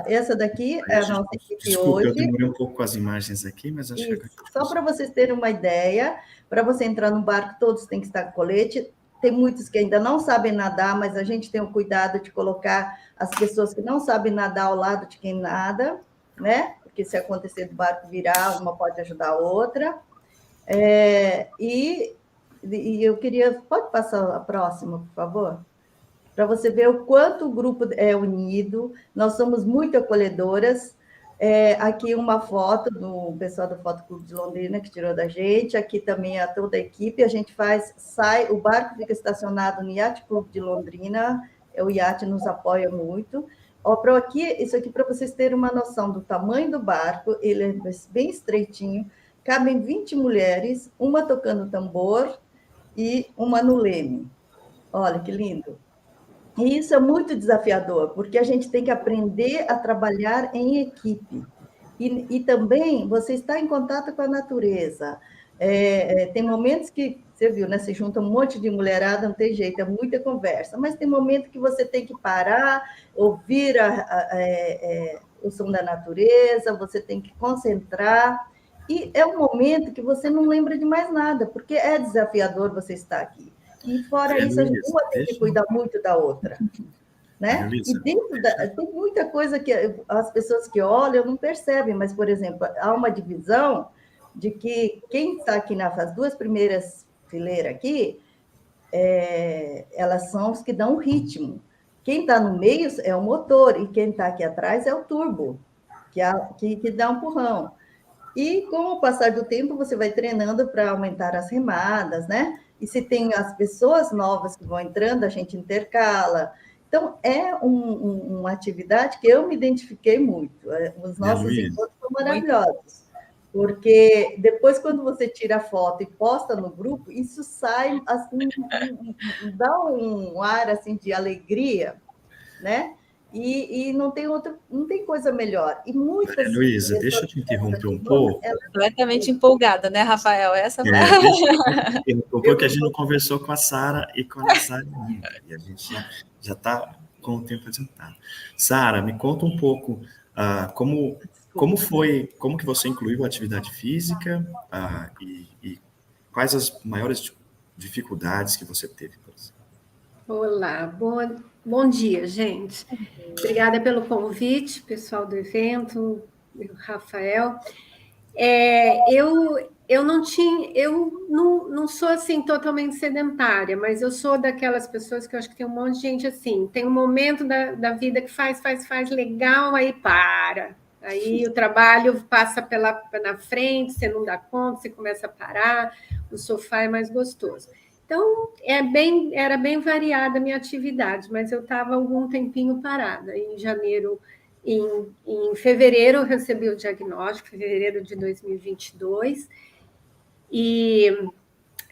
C: essa daqui é a nossa equipe
B: desculpa,
C: hoje.
B: Eu demorei um pouco com as imagens aqui, mas acho que...
C: Só para vocês terem uma ideia, para você entrar no barco, todos têm que estar com colete. Tem muitos que ainda não sabem nadar, mas a gente tem o cuidado de colocar as pessoas que não sabem nadar ao lado de quem nada, né? Porque se acontecer do barco virar, uma pode ajudar a outra. E eu queria... Pode passar a próxima, por favor? Para você ver o quanto o grupo é unido. Nós somos muito acolhedoras. Aqui uma foto do pessoal do Foto Clube de Londrina, que tirou da gente. Aqui também toda a equipe. A gente o barco fica estacionado no Yacht Clube de Londrina. O iate nos apoia muito. Isso aqui para vocês terem uma noção do tamanho do barco. Ele é bem estreitinho. Cabem 20 mulheres, uma tocando tambor e uma no leme. Olha que lindo. E isso é muito desafiador, porque a gente tem que aprender a trabalhar em equipe. E também você está em contato com a natureza. Tem momentos que, você viu, né? Se junta um monte de mulherada, não tem jeito, é muita conversa, mas tem momento que você tem que parar, ouvir o som da natureza, você tem que concentrar, e é um momento que você não lembra de mais nada, porque é desafiador você estar aqui. E fora isso, uma tem que cuidar muito da outra. Né? E dentro tem muita coisa que as pessoas que olham não percebem, mas, por exemplo, há uma divisão de que quem está aqui nas 2 primeiras fileiras aqui, elas são os que dão o ritmo. Quem está no meio é o motor, e quem está aqui atrás é o turbo, que dá um empurrão. E com o passar do tempo, você vai treinando para aumentar as remadas, né? E se tem as pessoas novas que vão entrando, a gente intercala. Então, é uma atividade que eu me identifiquei muito. Os nossos encontros são maravilhosos, porque depois, quando você tira a foto e posta no grupo, isso sai, assim, dá um ar assim, de alegria, né? E não tem coisa melhor. E muitas
B: Luísa, deixa eu te interromper um pouco.
A: Completamente empolgada, né, Rafael?
B: Deixa eu te interromper um pouco, que a gente não conversou com a Sara e com a Sara ainda, e a gente já está com o tempo adiantado. Sara, me conta um pouco como que você incluiu a atividade física e quais as maiores dificuldades que você teve, por exemplo.
D: Olá, bom dia, gente. Obrigada pelo convite, pessoal do evento, Rafael. Eu não sou assim totalmente sedentária, mas eu sou daquelas pessoas que eu acho que tem um monte de gente assim, tem um momento da vida que faz legal, aí para. Aí o trabalho passa na frente, você não dá conta, você começa a parar, o sofá é mais gostoso. Então, era bem variada a minha atividade, mas eu estava algum tempinho parada. Em janeiro, em fevereiro, eu recebi o diagnóstico, fevereiro de 2022, e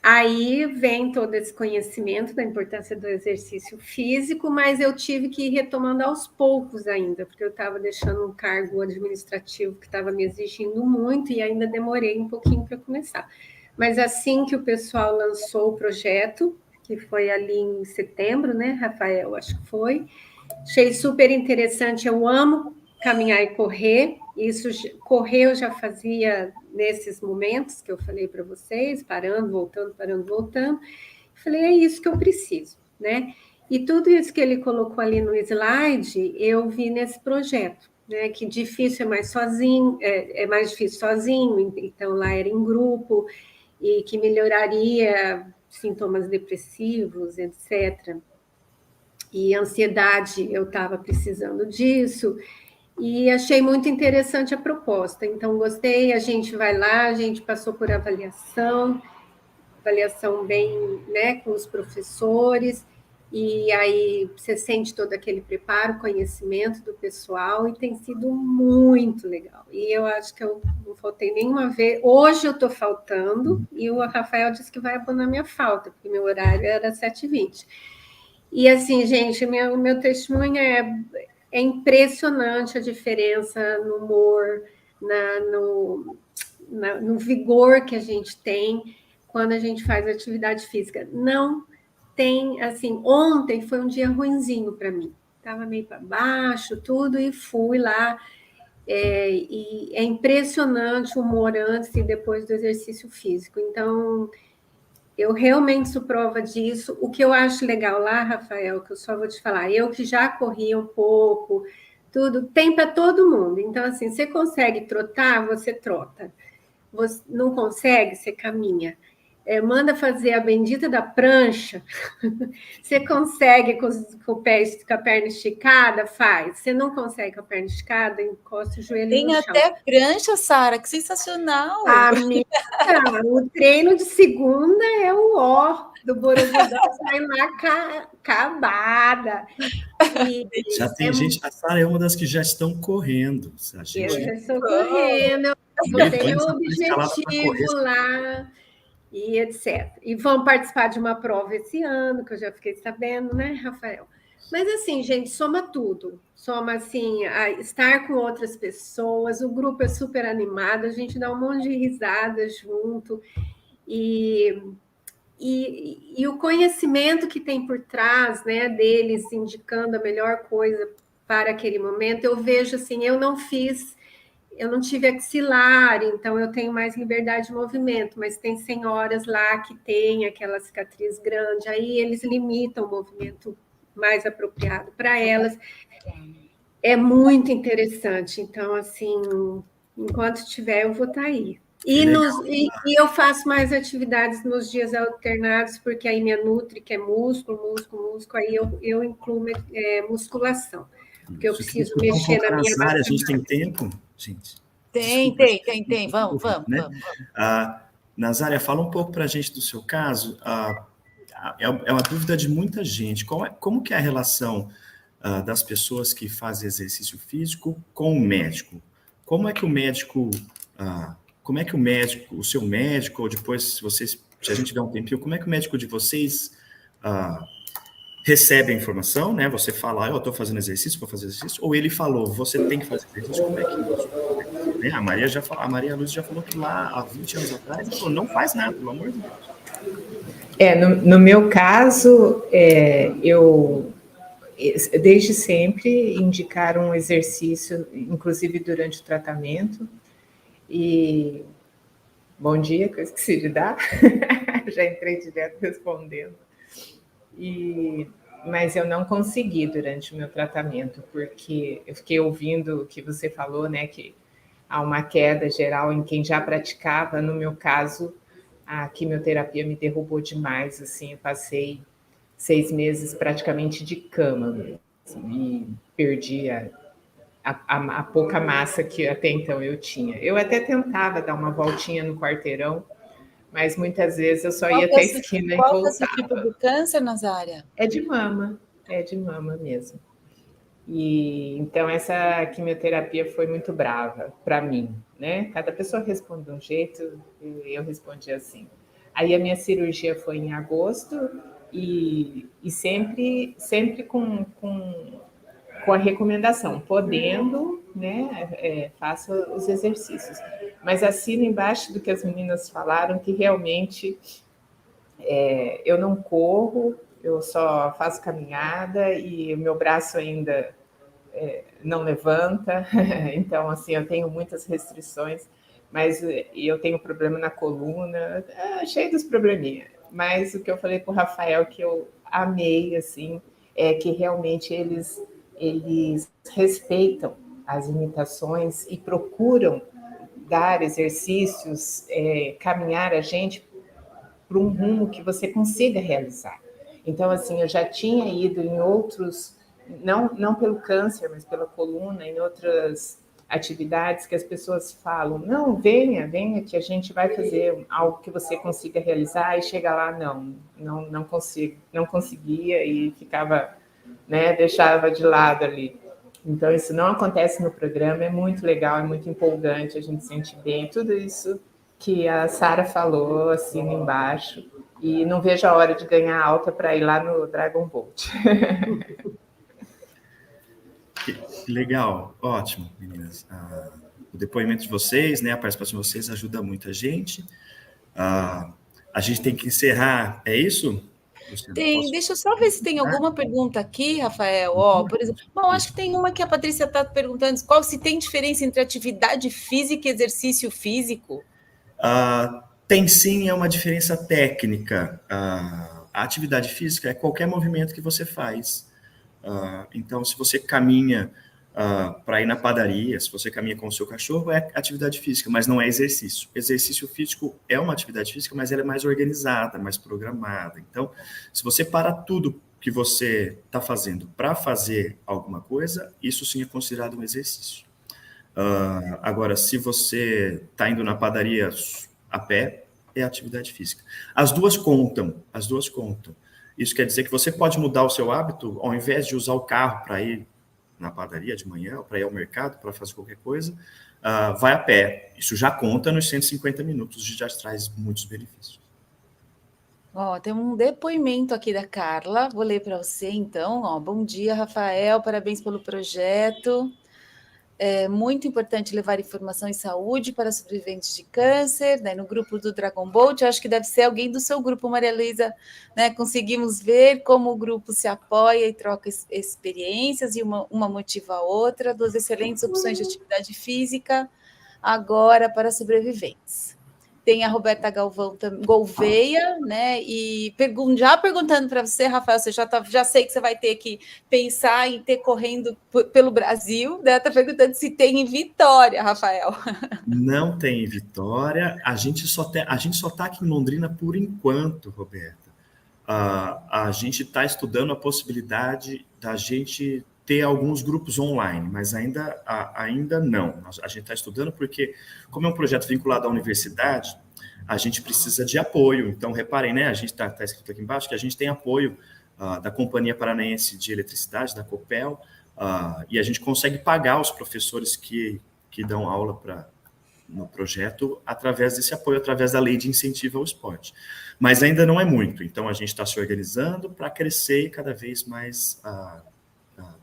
D: aí vem todo esse conhecimento da importância do exercício físico, mas eu tive que ir retomando aos poucos ainda, porque eu estava deixando um cargo administrativo que estava me exigindo muito e ainda demorei um pouquinho para começar. Mas assim que o pessoal lançou o projeto, que foi ali em setembro, né, Rafael, acho que foi, achei super interessante, eu amo caminhar e correr, correr eu já fazia nesses momentos que eu falei para vocês, parando, voltando, falei, é isso que eu preciso, né? E tudo isso que ele colocou ali no slide, eu vi nesse projeto, né? Que difícil é mais difícil sozinho, então lá era em grupo, e que melhoraria sintomas depressivos, etc. E ansiedade, eu estava precisando disso, e achei muito interessante a proposta. Então, gostei, a gente vai lá, a gente passou por avaliação bem, né, com os professores, e aí você sente todo aquele preparo, conhecimento do pessoal, e tem sido muito legal. E eu acho que eu não faltei nenhuma vez. Hoje eu estou faltando, e o Rafael disse que vai abonar minha falta, porque meu horário era 7h20. E assim, gente, o meu testemunho é impressionante a diferença no humor, no vigor que a gente tem quando a gente faz atividade física. Não tem, assim, ontem foi um dia ruinzinho para mim. Estava meio para baixo, tudo, e fui lá. E é impressionante o humor antes e depois do exercício físico. Então, eu realmente sou prova disso. O que eu acho legal lá, Rafael, que eu só vou te falar, eu que já corri um pouco, tudo, tem para todo mundo. Então, assim, você consegue trotar, você trota. Você não consegue, você caminha. Manda fazer a bendita da prancha, você consegue com a perna esticada, faz. Você não consegue com a perna esticada, encosta o joelho
A: tem
D: no chão.
A: Tem até prancha, Sara, que sensacional!
D: Amiga, o treino de segunda é o ó do Borogodó, sai lá acabada.
B: Já tem gente, a Sara é uma das que já estão correndo.
D: Eu já estou correndo, eu tenho um objetivo lá, e etc. E vão participar de uma prova esse ano, que eu já fiquei sabendo, né, Rafael? Mas assim, gente, soma tudo. Soma assim, estar com outras pessoas, o grupo é super animado, a gente dá um monte de risadas junto. E o conhecimento que tem por trás, né, deles indicando a melhor coisa para aquele momento, eu vejo assim, eu não tive axilar, então eu tenho mais liberdade de movimento, mas tem senhoras lá que têm aquela cicatriz grande, aí eles limitam o movimento mais apropriado para elas. É muito interessante. Então, assim, enquanto tiver, eu vou estar aí. E eu faço mais atividades nos dias alternados, porque aí minha nutri, que é músculo, aí eu incluo musculação. Porque eu preciso mexer na minha
B: área. A gente tem tempo, gente?
A: Tem. Vamos.
B: Nazária, fala um pouco para a gente do seu caso. É uma dúvida de muita gente. Como que é a relação das pessoas que fazem exercício físico com o médico? Como é que o médico, o seu médico, ou depois, se a gente tiver um tempinho, como é que o médico de vocês recebe a informação, né? Você fala, eu estou fazendo exercício, vou fazer exercício, ou ele falou, você tem que fazer exercício, como é que... A Maria Luz já falou que lá, há 20 anos atrás, ela falou, não faz nada, pelo amor de Deus.
E: No meu caso, eu desde sempre indicaram um exercício, inclusive durante o tratamento. E bom dia, que eu esqueci de dar, já entrei direto respondendo. Mas eu não consegui durante o meu tratamento, porque eu fiquei ouvindo o que você falou, né, que há uma queda geral em quem já praticava. No meu caso, a quimioterapia me derrubou demais, assim, eu passei 6 meses praticamente de cama, assim, e perdi a pouca massa que até então eu tinha. Eu até tentava dar uma voltinha no quarteirão, mas muitas vezes eu só ia até a esquina e voltava. Qual é o seu
A: tipo de câncer, Nazária?
E: É de mama mesmo. E então essa quimioterapia foi muito brava para mim, né? Cada pessoa responde de um jeito, e eu respondi assim. Aí a minha cirurgia foi em agosto e sempre com a recomendação, podendo, né, faça os exercícios. Mas assino embaixo do que as meninas falaram, que realmente eu não corro, eu só faço caminhada e o meu braço ainda não levanta. Então, assim, eu tenho muitas restrições, mas eu tenho problema na coluna, cheio dos probleminhas. Mas o que eu falei para o Rafael, que eu amei, assim, é que realmente eles respeitam as limitações e procuram dar exercícios, caminhar a gente para um rumo que você consiga realizar. Então, assim, eu já tinha ido em outros, não pelo câncer, mas pela coluna, em outras atividades que as pessoas falam, não, venha que a gente vai fazer algo que você consiga realizar, e chega lá, não consigo, não conseguia e ficava, né, deixava de lado ali. Então, isso não acontece no programa, é muito legal, é muito empolgante, a gente sente bem, tudo isso que a Sara falou, assina embaixo, e não vejo a hora de ganhar alta para ir lá no Dragon Boat.
B: Que legal, ótimo, meninas. O depoimento de vocês, né, a participação de vocês ajuda muita gente. A gente tem que encerrar, é isso?
A: Deixa eu só ver se tem alguma pergunta aqui, Rafael. Por exemplo, acho que tem uma que a Patrícia está perguntando, se tem diferença entre atividade física e exercício físico?
B: Tem sim, é uma diferença técnica. A atividade física é qualquer movimento que você faz. Então, se você caminha para ir na padaria, se você caminha com o seu cachorro, é atividade física, mas não é exercício. Exercício físico é uma atividade física, mas ela é mais organizada, mais programada. Então, se você para tudo que você está fazendo para fazer alguma coisa, isso sim é considerado um exercício. Agora, se você está indo na padaria a pé, é atividade física. As duas contam. Isso quer dizer que você pode mudar o seu hábito, ao invés de usar o carro para ir na padaria de manhã, ou para ir ao mercado, para fazer qualquer coisa, vai a pé. Isso já conta nos 150 minutos, já traz muitos benefícios.
A: Ó, tem um depoimento aqui da Carla, vou ler para você então. Ó, bom dia, Rafael, parabéns pelo projeto. É muito importante levar informação em saúde para sobreviventes de câncer, né? No grupo do Dragon Boat, eu acho que deve ser alguém do seu grupo, Maria Luísa, né? Conseguimos ver como o grupo se apoia e troca experiências, e uma motiva a outra, duas excelentes opções de atividade física agora para sobreviventes. Tem a Roberta Gouveia, né? E já perguntando para você, Rafael, você já sei que você vai ter que pensar em ter correndo pelo Brasil, né? Está perguntando se tem em Vitória, Rafael.
B: Não tem em Vitória. A gente só está aqui em Londrina por enquanto, Roberta. A gente está estudando a possibilidade da gente ter alguns grupos online, mas ainda não. A gente está estudando porque, como é um projeto vinculado à universidade, a gente precisa de apoio. Então, reparem, né? A gente está escrito aqui embaixo que a gente tem apoio da Companhia Paranaense de Eletricidade, da Copel, e a gente consegue pagar os professores que dão aula no projeto através desse apoio, através da lei de incentivo ao esporte. Mas ainda não é muito, então a gente está se organizando para crescer e cada vez mais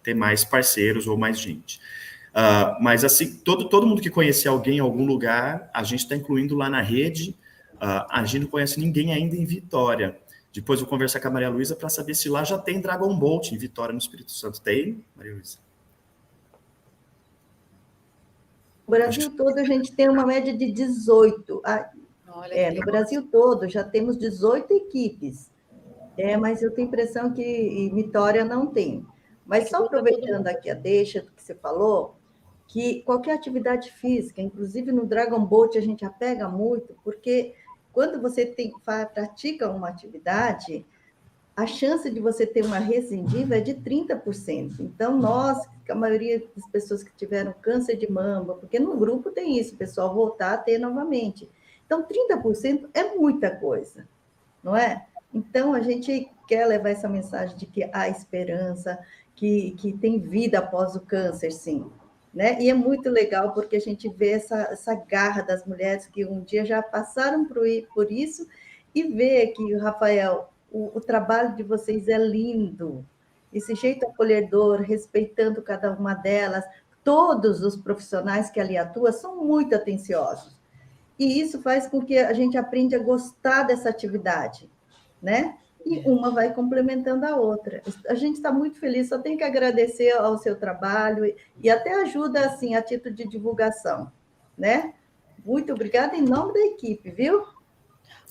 B: ter mais parceiros ou mais gente. Mas assim, todo mundo que conhecer alguém em algum lugar, a gente está incluindo lá na rede. A gente não conhece ninguém ainda em Vitória. Depois vou conversar com a Maria Luísa para saber se lá já tem Dragon Boat em Vitória, no Espírito Santo. Tem, Maria Luísa?
C: No Brasil todo a gente tem uma média de 18. No Brasil todo já temos 18 equipes. Mas eu tenho a impressão que em Vitória não tem. Mas só aproveitando aqui a deixa do que você falou, que qualquer atividade física, inclusive no Dragon Boat, a gente apega muito, porque quando você pratica uma atividade, a chance de você ter uma recidiva é de 30%. Então, a maioria das pessoas que tiveram câncer de mama, porque no grupo tem isso, o pessoal voltar a ter novamente. Então, 30% é muita coisa, não é? Então, a gente quer levar essa mensagem de que há esperança, que tem vida após o câncer, sim. Né? E é muito legal porque a gente vê essa garra das mulheres que um dia já passaram por isso e vê que, Rafael, o trabalho de vocês é lindo. Esse jeito acolhedor, respeitando cada uma delas, todos os profissionais que ali atuam são muito atenciosos. E isso faz com que a gente aprenda a gostar dessa atividade, né? E uma vai complementando a outra. A gente está muito feliz, só tem que agradecer ao seu trabalho e até ajuda, assim, a título de divulgação, né? Muito obrigada em nome da equipe, viu?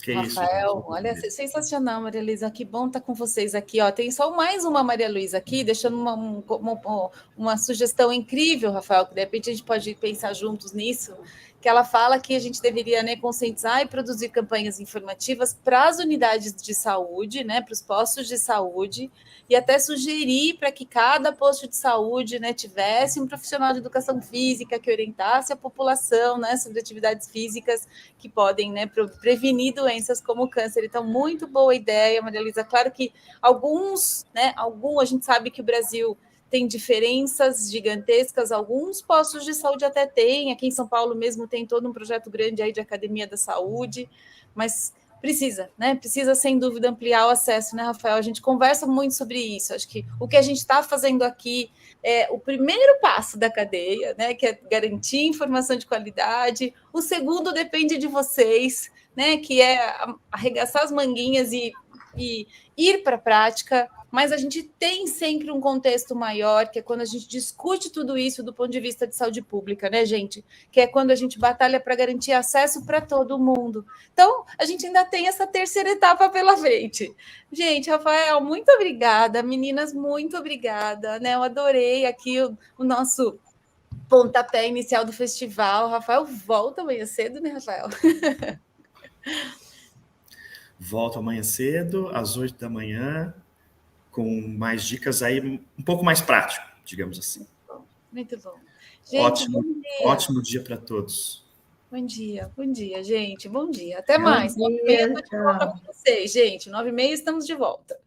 B: Que
A: Rafael,
B: isso,
A: olha, sensacional, Maria Luísa, que bom estar com vocês aqui, ó. Tem só mais uma Maria Luísa aqui, deixando uma sugestão incrível, Rafael, que de repente a gente pode pensar juntos nisso, que ela fala que a gente deveria, né, conscientizar e produzir campanhas informativas para as unidades de saúde, né, para os postos de saúde, e até sugerir para que cada posto de saúde, né, tivesse um profissional de educação física que orientasse a população, né, sobre atividades físicas que podem, né, prevenir doenças como o câncer. Então, muito boa ideia, Maria Luísa. Claro que a gente sabe que o Brasil tem diferenças gigantescas, alguns postos de saúde até tem, aqui em São Paulo mesmo tem todo um projeto grande aí de academia da saúde, mas precisa, né? Precisa, sem dúvida, ampliar o acesso, né, Rafael? A gente conversa muito sobre isso. Acho que o que a gente está fazendo aqui é o primeiro passo da cadeia, né? Que é garantir informação de qualidade. O segundo depende de vocês, né? Que é arregaçar as manguinhas e ir para a prática. Mas a gente tem sempre um contexto maior, que é quando a gente discute tudo isso do ponto de vista de saúde pública, né, gente? Que é quando a gente batalha para garantir acesso para todo mundo. Então, a gente ainda tem essa terceira etapa pela frente. Gente, Rafael, muito obrigada. Meninas, muito obrigada. Né? Eu adorei aqui o nosso pontapé inicial do festival. Rafael, volta amanhã cedo, né, Rafael?
B: Volto amanhã cedo, às 8 da manhã, com mais dicas aí, um pouco mais prático, digamos assim.
A: Muito bom. Gente,
B: ótimo dia para todos.
A: Bom dia, gente. Bom dia. Até mais. 9h30 estou de volta com vocês, gente. 9h30 estamos de volta.